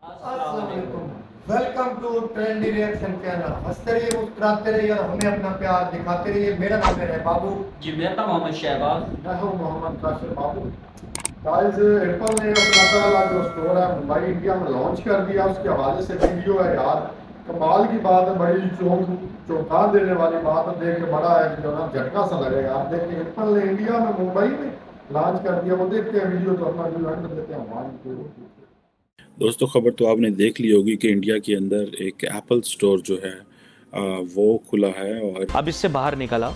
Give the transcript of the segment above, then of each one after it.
अस्सलाम वालेकुम। Welcome to trendy reaction channel. हंसते रहिए, मुस्कुराते रहिए और हमें अपना प्यार दिखाते रहिए। मेरा नाम है बाबू। जी मेरा नाम मोहम्मद शहबाज। मैं हूँ मोहम्मद काशिफ बाबू। गाइस, एप्पल ने अपना पहला जो स्टोर है मुंबई इंडिया में लॉन्च कर दिया। उसके हवाले से वीडियो है यार, कमाल की बात है, बड़ी चौंका देने वाली बात है। देख के बड़ा है जो ना झटका सा लगेगा। आप देखिए, एप्पल ने इंडिया में मुंबई में लॉन्च कर दिया। वो देखते हैं वीडियो, तो अपना व्यू एंड देते हैं हमारी। दोस्तों, खबर तो आपने देख ली होगी कि इंडिया के अंदर एक एप्पल स्टोर जो है वो खुला है। और अब इससे बाहर निकला,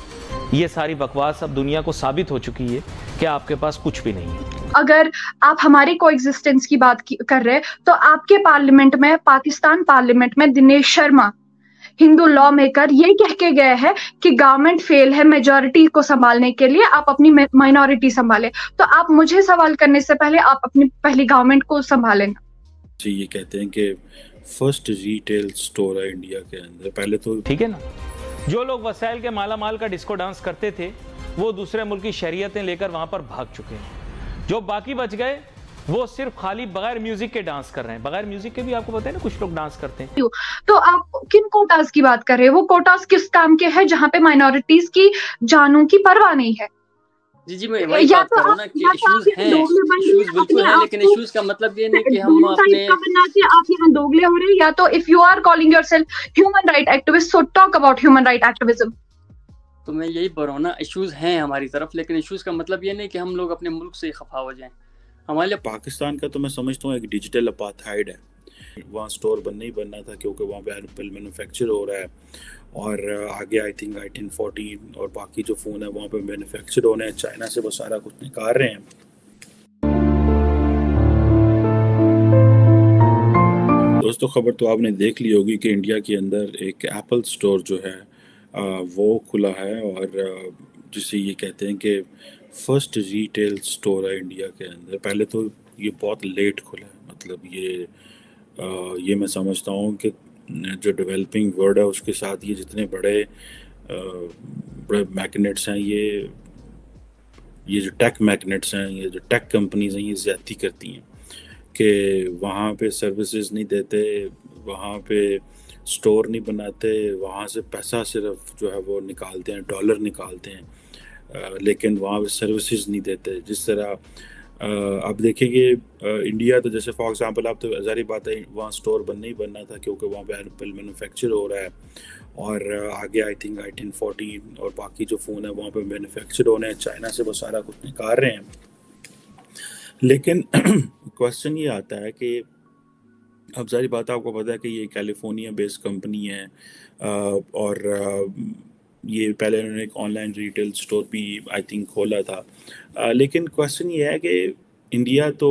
ये सारी बकवास अब दुनिया को साबित हो चुकी है कि आपके पास कुछ भी नहीं है। अगर आप हमारी कोएग्जिस्टेंस की बात कर रहे हैं तो आपके पार्लियामेंट में, पाकिस्तान पार्लियामेंट में दिनेश शर्मा, हिंदू लॉ मेकर, ये कह के गए हैं कि गवर्नमेंट फेल है मेजॉरिटी को संभालने के लिए, आप अपनी माइनॉरिटी संभालें। तो आप मुझे सवाल करने से पहले आप अपनी पहली गवर्नमेंट को संभालें। जी, ये कहते हैं कि फर्स्ट रिटेल स्टोर है इंडिया के अंदर। पहले तो ठीक है ना, जो लोग वसाइल के माला माल का डिस्को डांस करते थे वो दूसरे मुल्क की शरीयतें लेकर वहां पर भाग चुके हैं। जो बाकी बच गए वो सिर्फ खाली बगैर म्यूजिक के डांस कर रहे हैं। बगैर म्यूजिक के भी आपको पता है ना, कुछ लोग डांस करते हैं। तो आप किन कोटास की बात कर रहे हैं? वो कोटास किस काम के हैं जहां पे माइनॉरिटीज की जानों की परवाह नहीं है? जी मैं वही या बात तो कर रहा हूँ आप ना कि या तो आप इश्यूज यहाँ हैं। दोगले बन रहे इश्यूज हैं, बिल्कुल अपने हैं, आप लेकिन को इश्यूज का मतलब ये नहीं कि हम दोनों अपने साइड का बनना चाहिए। आप यहाँ दोगले हो रहे हैं, या तो if you are calling yourself human right activist, so talk about human right activism. तो मैं यही बोल रहा हूँ ना, इश्यूज हैं हमारी तरफ, लेकिन इश्यूज का मतलब ये नहीं कि हम लोग अपने मुल्क से खफा हो जाएं। हमारे लिए पाकिस्तान का तो मैं समझता हूँ एक डिजिटल अपार्थाइड है। वहाँ स्टोर बनना ही बनना था क्योंकि वहाँ पे एप्पल मैन्युफैक्चर हो रहा है। और आगे आई थिंक i10 14 और बाकी जो फ़ोन है वहाँ पे मैन्युफैक्चर होने हैं। चाइना से वो सारा कुछ निकाल रहे हैं। दोस्तों, खबर तो आपने देख ली होगी कि इंडिया के अंदर एक एप्पल स्टोर जो है वो खुला है। और जिसे ये कहते हैं कि फर्स्ट रिटेल स्टोर है इंडिया के अंदर। पहले तो ये बहुत लेट खुला है। मतलब ये मैं समझता हूँ कि जो डेवलपिंग वर्ल्ड है उसके साथ ये जितने बड़े बड़े मैग्नेट्स हैं, ये जो टेक मैग्नेट्स हैं, ये जो टेक कंपनीज हैं, ये ज़्यादती करती हैं कि वहाँ पे सर्विसेज नहीं देते, वहाँ पे स्टोर नहीं बनाते, वहाँ से पैसा सिर्फ जो है वो निकालते हैं, डॉलर निकालते हैं, लेकिन वहाँ पे सर्विसेज नहीं देते। जिस तरह अब देखिए इंडिया तो जैसे फॉर एग्जांपल, आप तो ज़ाहिर बात है वहाँ स्टोर बनना ही बनना था क्योंकि वहाँ पे एप्पल मैन्युफैक्चर हो रहा है। और आगे आई थिंक i10 14 और बाकी जो फ़ोन है वहाँ पे मैन्युफैक्चर होने हैं। चाइना से वो सारा कुछ निकाल रहे हैं। लेकिन क्वेश्चन ये आता है कि अब सारी बात आपको पता है कि ये कैलिफोर्निया बेस्ड कंपनी है। और ये पहले उन्होंने एक ऑनलाइन रिटेल स्टोर भी आई थिंक खोला था। लेकिन क्वेश्चन ये है कि इंडिया तो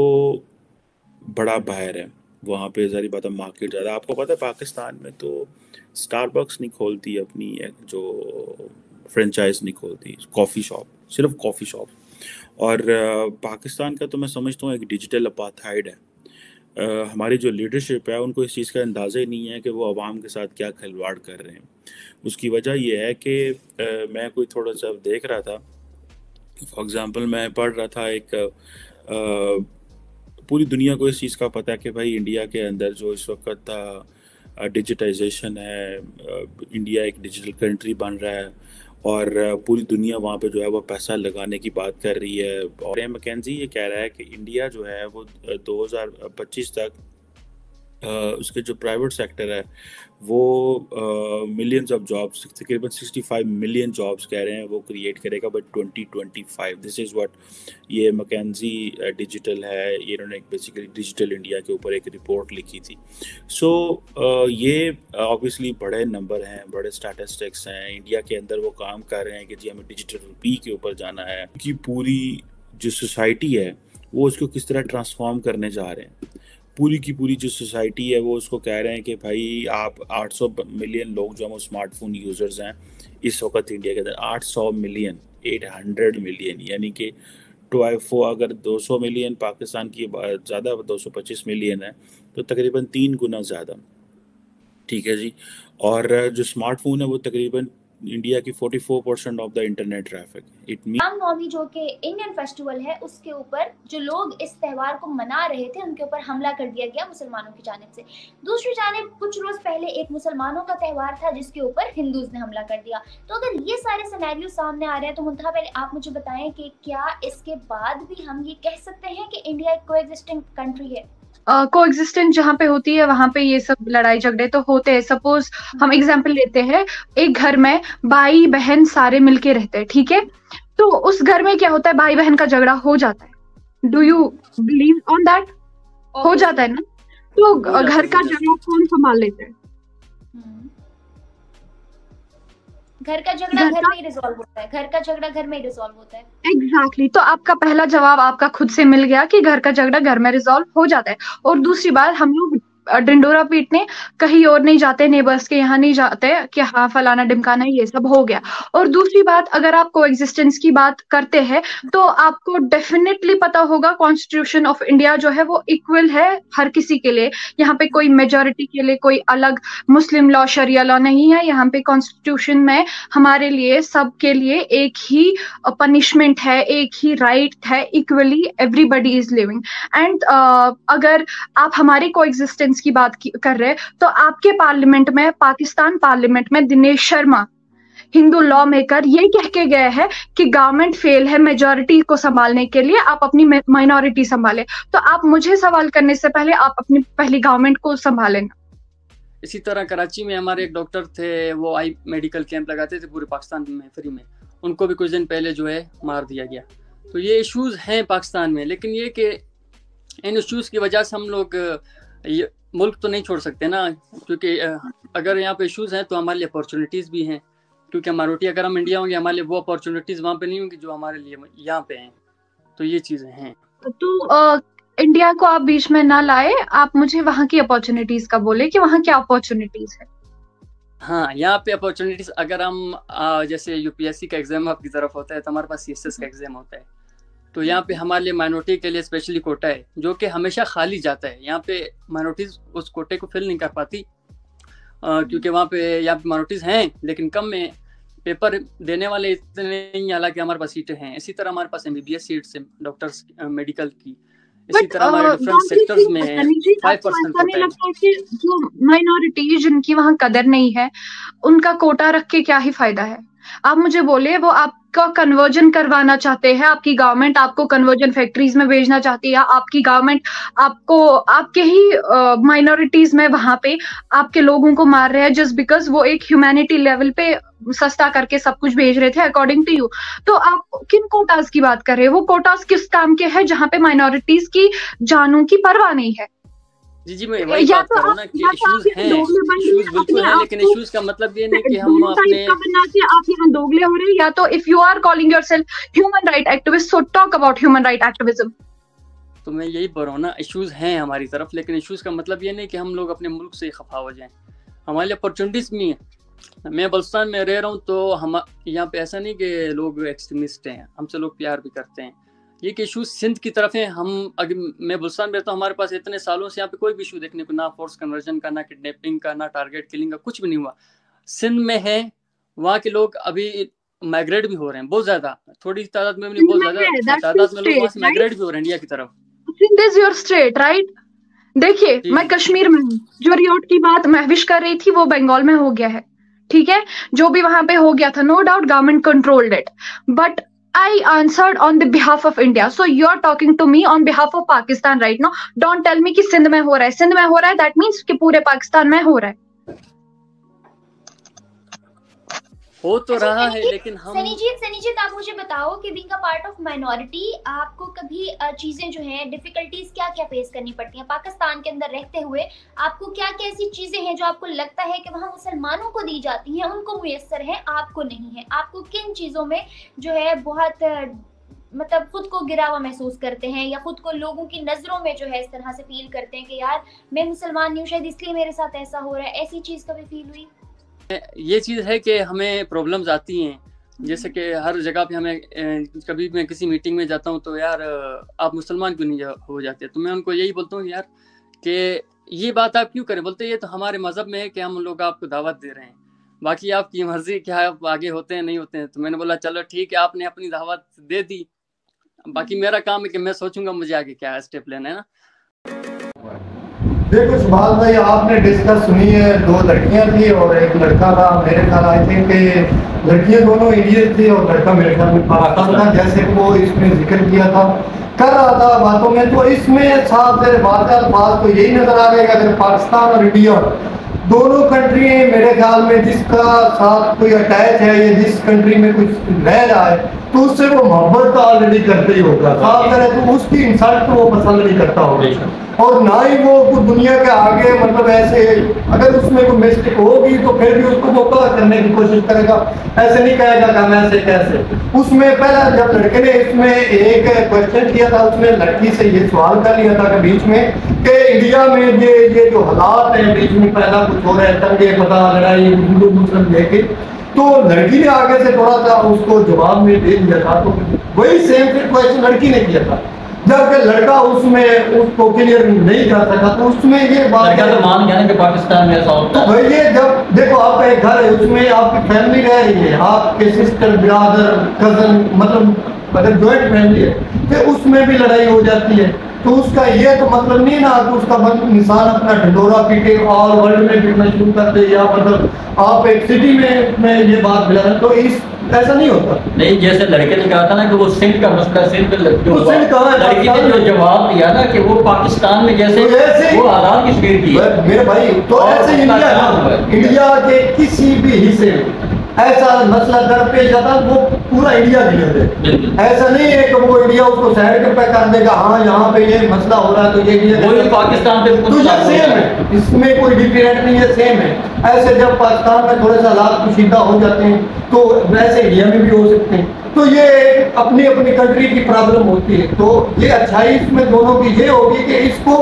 बड़ा बाहर है, वहाँ पे सारी बात है मार्केट ज़्यादा। आपको पता है पाकिस्तान में तो स्टारबक्स नहीं खोलती अपनी जो फ्रेंचाइज नहीं खोलती, कॉफ़ी शॉप, सिर्फ कॉफ़ी शॉप। और पाकिस्तान का तो मैं समझता हूँ एक डिजिटल अपार्थाइड है। हमारी जो लीडरशिप है उनको इस चीज़ का अंदाज़ा ही नहीं है कि वो आवाम के साथ क्या खिलवाड़ कर रहे हैं। उसकी वजह ये है कि मैं कोई थोड़ा सा देख रहा था। फॉर एग्ज़ाम्पल, मैं पढ़ रहा था एक पूरी दुनिया को इस चीज़ का पता है कि भाई इंडिया के अंदर जो इस वक्त डिजिटाइजेशन है, इंडिया एक डिजिटल कंट्री बन रहा है और पूरी दुनिया वहाँ पे जो है वो पैसा लगाने की बात कर रही है। और मैकेंजी ये कह रहा है कि इंडिया जो है वो 2025 तक उसके जो प्राइवेट सेक्टर है वो मिलियंस ऑफ जॉब्स, तकरीबन 65 मिलियन जॉब्स कह रहे हैं वो क्रिएट करेगा बाय 2025। दिस इज़ व्हाट ये मैकेंजी डिजिटल है, ये इन्होंने बेसिकली डिजिटल इंडिया के ऊपर एक रिपोर्ट लिखी थी। सो ये ऑब्वियसली बड़े नंबर हैं, बड़े स्टैटिस्टिक्स हैं। इंडिया के अंदर वो काम कर रहे हैं कि जी हमें डिजिटल रुपी के ऊपर जाना है, कि पूरी जो सोसाइटी है वो उसको किस तरह ट्रांसफॉर्म करने जा रहे हैं। पूरी की पूरी जो सोसाइटी है वो उसको कह रहे हैं कि भाई आप 800 मिलियन लोग जो हम स्मार्टफोन यूज़र्स हैं इस वक्त इंडिया के अंदर, 800 मिलियन, 800 मिलियन, यानी कि टू अगर 200 मिलियन पाकिस्तान की ज़्यादा 225 मिलियन है तो तकरीबन 3 गुना ज़्यादा। ठीक है जी। और जो स्मार्टफोन है वो तकरीबन इंडिया की 44% of the internet traffic. It mean Ramnavami जो कि इंडियन फेस्टिवल है, उसके ऊपर जो लोग इस त्यौहार को मना रहे थे उनके ऊपर हमला कर दिया गया मुसलमानों की जानिब से। दूसरी जानिब कुछ रोज पहले एक मुसलमानों का त्यौहार था जिसके ऊपर हिंदूज ने हमला कर दिया। तो अगर ये सारे सिनेरियो सामने आ रहे हैं तो मुंतहा पहले आप मुझे बताएं कि क्या इसके बाद भी हम ये कह सकते हैं कि इंडिया एक कोएग्जिस्टिंग कंट्री है? कोएग्जिस्टेंस जहाँ पे होती है वहां पे ये सब लड़ाई झगड़े तो होते हैं। सपोज हम एग्जांपल लेते हैं, एक घर में भाई बहन सारे मिलके रहते हैं, ठीक है? तो उस घर में क्या होता है, भाई बहन का झगड़ा हो जाता है। Do you believe on that? हो जाता है ना? तो घर का झगड़ा कौन संभाल लेता है? घर का झगड़ा घर में ही रिजॉल्व होता है। घर का झगड़ा घर में ही रिजॉल्व होता है। एग्जैक्टली। तो आपका पहला जवाब आपका खुद से मिल गया कि घर का झगड़ा घर में रिजॉल्व हो जाता है। और दूसरी बात, हम लोग डिंडोरा पीटने कहीं और नहीं जाते, नेबर्स के यहाँ नहीं जाते कि हाँ फलाना ढिमकाना ये सब हो गया। और दूसरी बात, अगर आप कोएग्जिस्टेंस की बात करते हैं तो आपको डेफिनेटली पता होगा कॉन्स्टिट्यूशन ऑफ इंडिया जो है वो इक्वल है हर किसी के लिए। यहाँ पे कोई मेजॉरिटी के लिए कोई अलग मुस्लिम लॉ शरिया लॉ नहीं है। यहाँ पे कॉन्स्टिट्यूशन में हमारे लिए सबके लिए एक ही पनिशमेंट है, एक ही राइट है, equally everybody is living. And अगर आप हमारी कोएग्जिस्टेंस की बात कर रहे हैं तो आपके पार्लियामेंट में, पाकिस्तान पार्लियामेंट में दिनेश शर्मा हिंदू लॉ मेकर ये कह के गए हैं कि गवर्नमेंट फेल है मेजॉरिटी को संभालने के लिए, आप अपनी माइनॉरिटी संभालें। तो आप मुझे सवाल करने से पहले आप अपनी पहली गवर्नमेंट को संभालें। इसी तरह कराची में हमारे एक डॉक्टर थे, वो आई मेडिकल कैंप लगाते थे पूरे पाकिस्तान में फ्री में, उनको भी कुछ दिन पहले जो है मार दिया गया। तो ये इश्यूज हैं पाकिस्तान में, लेकिन ये कि इन इश्यूज की वजह से हम लोग ये मुल्क तो नहीं छोड़ सकते ना, क्योंकि अगर यहाँ पे इश्यूज हैं तो हमारे लिए अपॉर्चुनिटीज़ भी हैं। क्योंकि माइनॉरिटी अगर हम इंडिया होंगे, हमारे लिए वो अपॉर्चुनिटीज़ वहाँ पे नहीं होंगी जो हमारे लिए यहाँ पे हैं। तो ये चीज़ें हैं। तो इंडिया को आप बीच में ना लाए, आप मुझे वहाँ की अपॉर्चुनिटीज़ का बोले कि वहाँ क्या अपॉर्चुनिटीज़ है। हाँ, यहाँ पे अपॉर्चुनिटीज़ अगर हम जैसे यूपीएससी का एग्जाम आपकी तरफ होता है तो हमारे पास सीएसएस का एग्जाम होता है। तो यहाँ पे हमारे लिए माइनॉरिटी के लिए स्पेशली कोटा है जो कि हमेशा खाली जाता है। यहाँ पे माइनॉरिटीज़ उस कोटे को फिल नहीं कर पाती क्योंकि वहाँ पे यहाँ पे माइनॉरिटीज़ हैं लेकिन कम में, पेपर देने वाले इतने नहीं, हालांकि हमारे पास सीटें हैं। इसी तरह हमारे पास एमबीबीएस सीट्स हैं डॉक्टर्स मेडिकल की। इसी तरह हमारे डिफरेंट सेक्टर्स में है 5% कोटा लगता है कि जो माइनॉरिटी जिनकी वहाँ कदर नहीं है उनका कोटा रख के क्या ही फायदा है। आप मुझे बोलिए, वो आपका कन्वर्जन करवाना चाहते हैं, आपकी गवर्नमेंट आपको कन्वर्जन फैक्ट्रीज में भेजना चाहती है, या आपकी गवर्नमेंट आपको आपके ही माइनॉरिटीज में वहां पे आपके लोगों को मार रहे हैं जस्ट बिकॉज वो एक ह्यूमैनिटी लेवल पे सस्ता करके सब कुछ भेज रहे थे अकॉर्डिंग टू यू। तो आप किन कोटास की बात कर रहे हैं? वो कोटास किस काम के हैं जहाँ पे माइनॉरिटीज की जानों की परवाह नहीं है? जी मैं वही बात कर रहा हूं ना कि इश्यूज हैं, इश्यूज बिल्कुल हैं, लेकिन इश्यूज का मतलब ये नहीं कि हम अपने आप यहाँ दोगले हो रहे हैं। या तो if you are calling yourself human right activist, so talk about human right activism. तो मैं यही बोल रहा हूँ ना, इश्यूज हैं हमारी तरफ, लेकिन इश्यूज का मतलब ये नहीं कि हम लोग अपने मुल्क से खफा हो जाएं। हमारे लिए अपॉर्चुनिटीज भी हैं। मैं बलुचिस्तान में रह रहा हूँ तो हम यहाँ पे ऐसा नहीं कि लोग एक्सट्रीमिस्ट हैं, हमसे लोग प्यार भी करते हैं। ये कि इशूज सिंध की तरफ है। हम अगर मैं बलुचिस्तान में रहता हूँ, हमारे पास इतने सालों से यहाँ पे कोई भी इशू देखने को, ना फोर्स कन्वर्जन का, ना किडनैपिंग का, ना टारगेट किलिंग का, कुछ भी नहीं हुआ। सिंध में है, वहाँ के लोग अभी माइग्रेट भी हो रहे हैं बहुत ज्यादा, थोड़ी तादाद में भी नहीं, बहुत ज्यादा तादाद में लोग वहाँ से माइग्रेट भी हो रहे हैं इंडिया की तरफ। Sindh is your state right? देखिए मैं कश्मीर में हूँ, जो रियोट की बात महविश कर रही थी वो बंगाल में हो गया है, ठीक है? जो भी वहां पे हो गया था, no doubt government controlled it, but I answered on the behalf of India. So you are talking to me on behalf of Pakistan right now. Don't tell me कि सिंध में हो रहा है, सिंध में हो रहा है, that means कि पूरे पाकिस्तान में हो रहा है। हो तो रहा है, लेकिन हम सनीजीत आप मुझे बताओ कि being a part of minority आपको कभी चीजें जो हैं, डिफिकल्टीज क्या क्या फेस करनी पड़ती हैं पाकिस्तान के अंदर रहते हुए? आपको क्या क्या ऐसी चीजें हैं जो आपको लगता है कि वहाँ मुसलमानों को दी जाती हैं, उनको मुयस्सर है, आपको नहीं है? आपको किन चीजों में जो है बहुत मतलब खुद को गिरा हुआ महसूस करते हैं, या खुद को लोगों की नजरों में जो है इस तरह से फील करते हैं कि यार मैं मुसलमान नहीं हूँ, शायद इसलिए मेरे साथ ऐसा हो रहा है? ऐसी चीज कभी फील हुई? ये चीज़ है कि हमें प्रॉब्लम्स आती हैं, जैसे कि हर जगह पे हमें कभी मैं किसी मीटिंग में जाता हूँ तो यार आप मुसलमान क्यों नहीं हो जाते? तो मैं उनको यही बोलता हूँ यार कि ये बात आप क्यों करें? बोलते ये तो हमारे मज़हब में है कि हम लोग आपको दावत दे रहे हैं। बाकी आपकी मर्जी, क्या आप आगे होते हैं नहीं होते हैं। तो मैंने बोला चलो ठीक है, आपने अपनी दावत दे दी, बाकी मेरा काम है कि मैं सोचूंगा मुझे आगे क्या स्टेप लेना है ना। देखो सुभाष भाई, आपने डिस्कस सुनी है, 2 लड़कियां थी और एक लड़का था। मेरे ख्याल आई थिंक लड़कियां दोनों इंडियन थी और लड़का मेरे ख्याल में पाकिस्तान था, जैसे वो इसमें जिक्र किया था, कर रहा था बातों में। तो इसमें साफ बात तो यही नजर आ रहा है कि अगर पाकिस्तान और इंडिया दोनों कंट्री मेरे ख्याल में जिसका साथ कोई अटैच है या जिस कंट्री में कुछ रह रहा है तो उससे वो मोहब्बत तो ऑलरेडी करते ही होगा, साफ करे तो उसकी इंसल्ट तो वो पसंद नहीं करता होगा, और ना ही वो दुनिया के आगे मतलब ऐसे अगर उसमें कोई मिस्टेक होगी तो फिर भी उसको वो कवर करने की कोशिश करेगा, ऐसे नहीं कहेगा कि हम ऐसे कैसे। उसमें पहला जब लड़के ने इसमें एक क्वेश्चन किया था, उसने लड़की से ये सवाल कर लिया था कि बीच में कि इंडिया में ये जो हालात हैं बीच में पैदा कुछ हो रहे हैं, दंगे फसाद लड़ाई हिंदू मुस्लिम लेके, तो लड़की ने आगे से थोड़ा सा उसको जवाब में दे दिया था। तो वही सेम फिर क्वेश्चन लड़की ने किया था, जबकि लड़का उसमें उसको क्लियर नहीं कर सका, तो उसमें ये बात तो मान गया ना कि पाकिस्तान में ऐसा होता है। तो ये जब देखो आपका एक घर है, उसमें आपकी फैमिली रह रही है, आपके सिस्टर ब्रदर कजन, मतलब अगर ज्वाइंट फैमिली है तो उसमें भी लड़ाई हो जाती है, तो उसका ये तो मतलब नहीं ना कि उसका इंसान अपना ढिंडोरा पीटे और वर्ल्ड में पीटना शुरू कर दे, या मतलब आप एक सिटी में ये बात मिला तो इस ऐसा नहीं होता। नहीं, जैसे लड़के ने कहा था ना कि वो सिंध का मसला, सिंध पे लड़की ने जो जवाब दिया ना कि वो पाकिस्तान में जैसे वो हालात की शेयर की मेरे भाई, तो ऐसे इंडिया के किसी भी हिस्से में ऐसा मसला दरपेश आता वो पूरा इंडिया गिर दे, ऐसा नहीं है कि वो इंडिया उसको साइड पे कर देगा, हाँ यहाँ पे ये मसला हो रहा है तो ये पाकिस्तान पे तो ये सेम है, इसमें कोई डिफरेंट नहीं है, सेम है। ऐसे जब पाकिस्तान में थोड़े से हालात कुशीदा हो जाते हैं तो वैसे इंडिया में भी हो सकते हैं, तो ये अपनी अपनी कंट्री की प्रॉब्लम होती है। तो ये अच्छाई इसमें दोनों की ये होगी कि इसको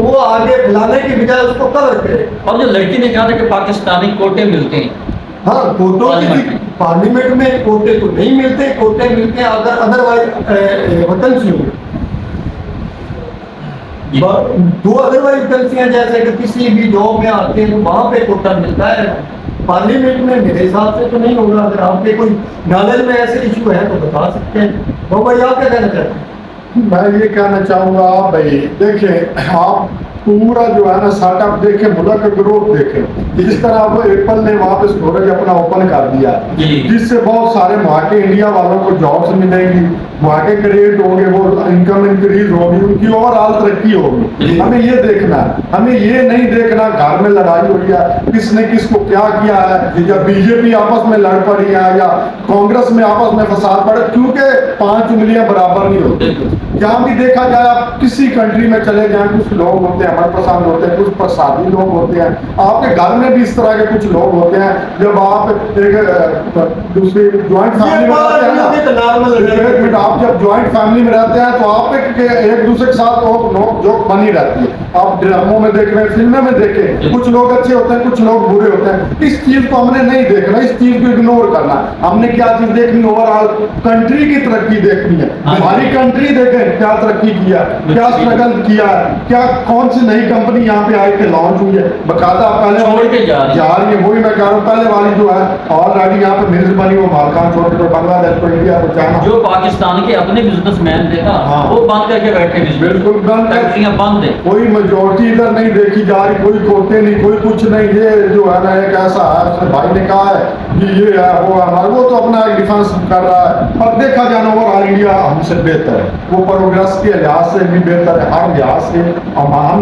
वो आगे फैलाने की बजाय उसको कवर करे। और जो लड़की ने कहा था कि पाकिस्तानी कोटे मिलते हैं, हाँ कोटों की पार्लियामेंट में कोटे तो नहीं मिलते, कोटे मिलते हैं अगर अदरवाइज वतन से होंगे, 2 अदरवाइज वैकेंसियां जैसे कि किसी भी जॉब में आते हैं तो वहाँ पे कोटा मिलता है, पार्लियामेंट में मेरे हिसाब से तो नहीं होगा। अगर आपके कोई नॉलेज में ऐसे इशू है तो बता सकते हैं। वो भाई आप क्या कहना चाहते हैं? मैं ये कहना चाहूँगा भाई, देखें आप पूरा जो है ना सेटअप देखें, मुल्क का ग्रोथ देखें, जिस तरह अब एप्पल ने वहाँ पे स्टोरेज अपना ओपन कर दिया, जिससे बहुत सारे वहाँ के इंडिया वालों को जॉब्स मिलेंगी, वहाँ के क्रिएट होंगे, वो इनकम इंक्रीज होगी, उनकी ओवरऑल तरक्की होगी। हमें ये देखना है, हमें ये नहीं देखना घर में लड़ाई हो रही है, किसने किसको क्या किया है, या बीजेपी आपस में लड़ पड़ी है या कांग्रेस में आपस में फसाद पड़े, क्योंकि 5 उंगलियां बराबर नहीं होती। जहाँ भी देखा जाए, आप किसी कंट्री में चले जाए, कुछ लोग होते हैं हमारे पसंद होते हैं, कुछ प्रसादी लोग होते हैं, आपके घर में भी इस तरह के कुछ लोग होते हैं। जब आप एक दूसरी ज्वाइंट फैमिली में रहते हैं ना, आप जब ज्वाइंट फैमिली में रहते हैं तो आप एक दूसरे के साथ नोक जोक बनी रहती है। आप ड्रामों में देख रहे हैं, फिल्मों में देखें, कुछ लोग अच्छे होते हैं, कुछ लोग बुरे होते हैं। इस चीज को हमने नहीं देखना, इस चीज को इग्नोर करना। हमने क्या चीज देखनी, ओवरऑल कंट्री की तरक्की देखनी है। हमारी कंट्री देखें क्या तरक्की किया, क्या स्ट्रगल किया, क्या कौन सी नई कंपनी यहाँ पे आई के लॉन्च हुई है, बकायदा पहले जा रही है। वही मैं कह रहा हूँ, पहले वाली जो है ऑलरेडी यहाँ पे मिल्स बनी, वो मालकान छोड़ के बांग्लादेश को, इंडिया को, चाइना, जो पाकिस्तान के अपने बिजनेसमैन थे ना, वो बंद करके बैठे, बिल्कुल फैक्ट्रियां बंद है, कोई मेजोरिटी इधर नहीं देखी जा रही, कोई कोटे नहीं, कोई कुछ नहीं। ये जो है ना एक ऐसा है, भाई ने कहा है कि ये है वो है हमारा, वो तो अपना डिफेंस कर रहा है, और देखा जाना ओवरऑल इंडिया हमसे बेहतर है, वो प्रोग्रेस के लिहाज से भी बेहतर है, हर लिहाज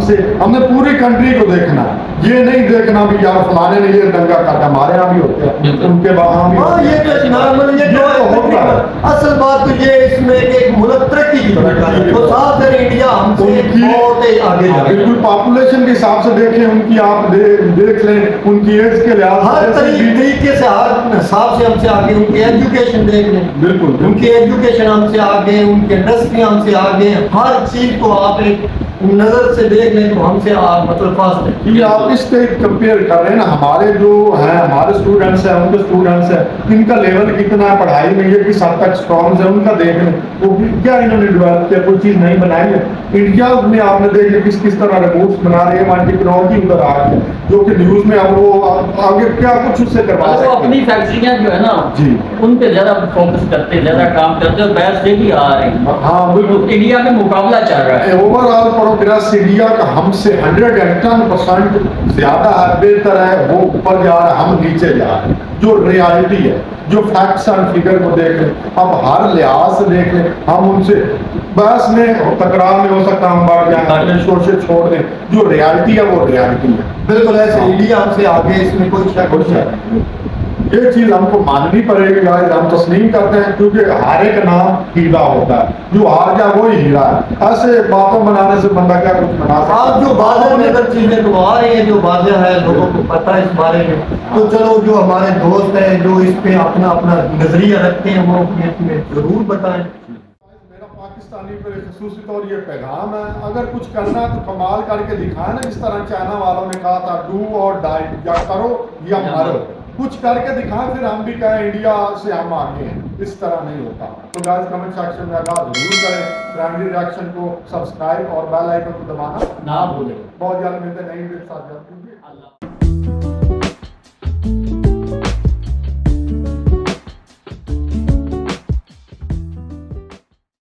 से। हमने पूरी कंट्री को देखना, ये नहीं देखना भी यार फलाने ने ये दंगा काटा, हमारे यहाँ भी होते हैं, उनके वहाँ भी ये तो नॉर्मल, ये जो होता है। असल बात तो ये इसमें एक मुल्क तरक्की की तो साथ है इंडिया हमसे बहुत आगे जा, बिल्कुल पॉपुलेशन के हिसाब से देखें, उनकी आप देख लें, उनकी एज के लिहाज हर तरीके से, हर हिसाब से हमसे आगे, उनकी एजुकेशन देख लें, बिल्कुल उनकी एजुकेशन हमसे आगे, उनकी इंडस्ट्री हमसे आगे, हर चीज को आप एक नजर से देख लें तो हमसे आप मतलब फास्ट है। ये आप इसके कंपेयर कर रहे हैं ना, हमारे जो हैं हमारे स्टूडेंट्स हैं उनके स्टूडेंट्स हैं, इनका लेवल कितना है पढ़ाई में, ये किस हद तक स्ट्रॉन्ग है उनका देख लें, वो क्या इन्होंने डेवलप किया, कोई चीज़ नहीं बनाई है। इंडिया में आपने देख लिया किस तरह रिपोर्ट्स बना रहे हैं, टेक्नोलॉजी उधर आ रही है जो कि न्यूज़ में अब वो आगे क्या कुछ उससे करवा सकते हैं। अपनी फैक्ट्रियाँ जो है ना जी उन पे ज्यादा फोकस करते हैं, ज्यादा काम करते हैं और बाहर से भी आ रहे हैं। हाँ बिल्कुल, इंडिया में मुकाबला चल रहा है। ओवरऑल प्रोग्रेस इंडिया का हमसे 110% ज्यादा है, बेहतर है, वो ऊपर जा रहा है, हम नीचे जा रहे हैं। जो रियलिटी है, जो फैक्ट्स एंड फिगर को देख लें, अब हर लिहाज से देख लें, हम उनसे बहस में टकराव में हो सकता हम बढ़ जाए, सोचे छोड़ दें, जो रियलिटी है वो रियलिटी है। बिल्कुल ऐसे इंडिया हमसे आगे, इसमें कोई शक नहीं। ये चीज हमको माननी पड़ेगी गाइस, हम तस्लीम करते हैं क्योंकि हर एक नाम हीरा होता है, जो हार गया वही हीरा है। ऐसे बातों बनाने से बंदा क्या कुछ बना सकता है। आप जो बातें नजर चीजें तो आ रही है, जो बातें है लोगों को पता है इस बारे में, तो चलो जो हमारे दोस्त हैं जो इस पे अपना अपना नजरिया रखते हैं वो इसमें जरूर बताएं। मेरा पाकिस्तानी पर खसूसी तौर ये पैगाम है, अगर कुछ करना है तो कमाल करके दिखाए ना, जिस तरह चाइना वालों ने कहा था डू और डाई, या करो या मरो, कुछ करके दिखाएं, फिर हम भी कहें इंडिया से हम आगे हैं। इस तरह नहीं होता। तो गाइस कमेंट सेक्शन में आगाह जरूर करें, फ्रेंडली रिएक्शन को सब्सक्राइब और बेल आइकन को दबाना ना भूलें। बहुत जल्द मिलते हैं नई वीडियो के साथ।